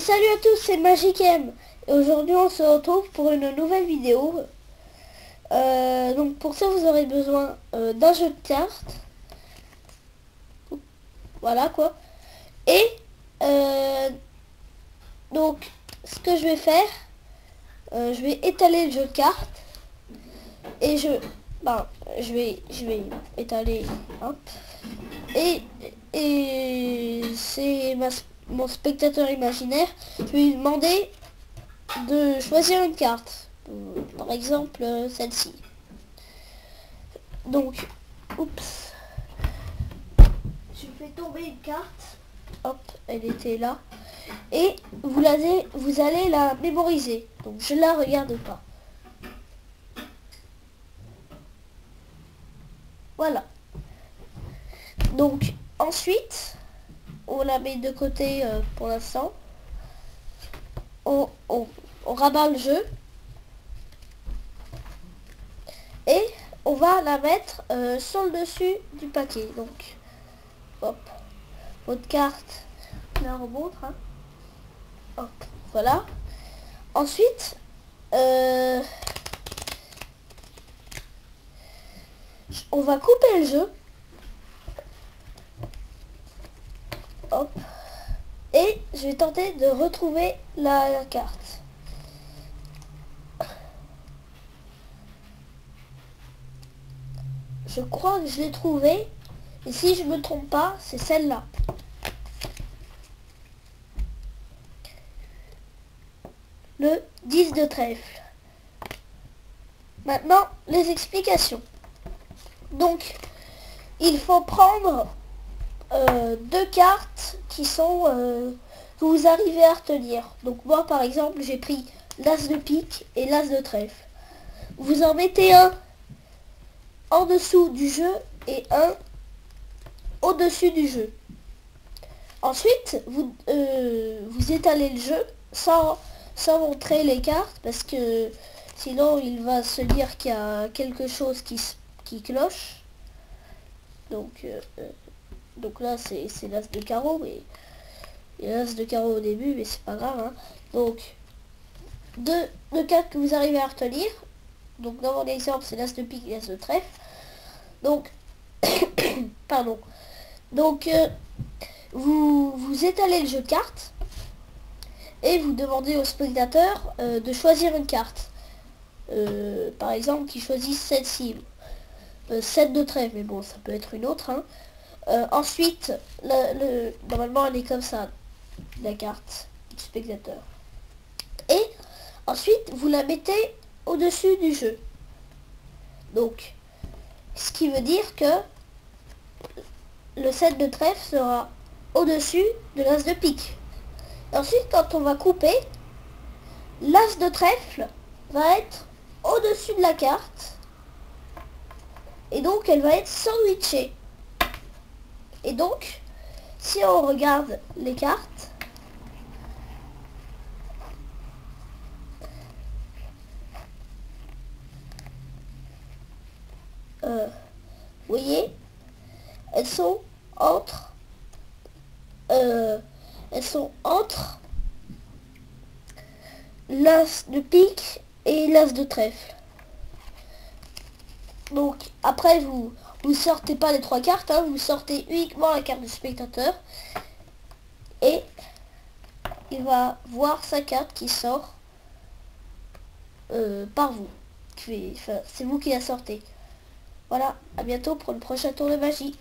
salut à tous, c'est Magicem. Et aujourd'hui on se retrouve pour une nouvelle vidéo. Donc pour ça vous aurez besoin d'un jeu de cartes. Voilà quoi. Et donc ce que je vais faire, je vais étaler le jeu de cartes. Et je vais étaler. Hop. Et c'est mon spectateur imaginaire. Je vais lui demander de choisir une carte. Par exemple, celle-ci. Donc, oups. Je fais tomber une carte. Hop, elle était là. Et vous allez la mémoriser. Donc, je la regarde pas. Voilà. Donc, ensuite, on la met de côté pour l'instant. On rabat le jeu. Et on va la mettre sur le dessus du paquet. Donc, hop, votre carte, la remonte. Hein. Hop, voilà. Ensuite, on va couper le jeu. Hop. Et je vais tenter de retrouver la carte. Je crois que je l'ai trouvée. Et si je me trompe pas, c'est celle-là. Le 10 de trèfle. Maintenant, les explications. Donc, il faut prendre deux cartes qui sont que vous arrivez à retenir. Donc moi, par exemple, j'ai pris l'as de pique et l'as de trèfle. Vous en mettez un en dessous du jeu et un au-dessus du jeu. Ensuite, vous étalez le jeu sans montrer les cartes parce que sinon il va se dire qu'il y a quelque chose qui cloche. Donc là c'est l'as de carreau, mais il y a l'as de carreau au début, mais c'est pas grave. Hein. Donc deux cartes que vous arrivez à retenir. Donc dans mon exemple c'est l'as de pique et l'as de trèfle. Donc pardon. Donc vous étalez le jeu de cartes et vous demandez au spectateur de choisir une carte. Par exemple qui choisisse celle-ci. 7 de trèfle, mais bon ça peut être une autre. Hein. Ensuite, normalement elle est comme ça, la carte du spectateur. Et ensuite vous la mettez au-dessus du jeu. Donc, ce qui veut dire que le 7 de trèfle sera au-dessus de l'as de pique. Ensuite, quand on va couper, l'as de trèfle va être au-dessus de la carte. Et donc, elle va être sandwichée. Et donc, si on regarde les cartes, vous voyez, elles sont entre l'as de pique et l'as de trèfle. Donc après vous sortez pas les trois cartes, hein, vous sortez uniquement la carte du spectateur et il va voir sa carte qui sort par vous. C'est vous qui la sortez. Voilà, à bientôt pour le prochain tour de magie.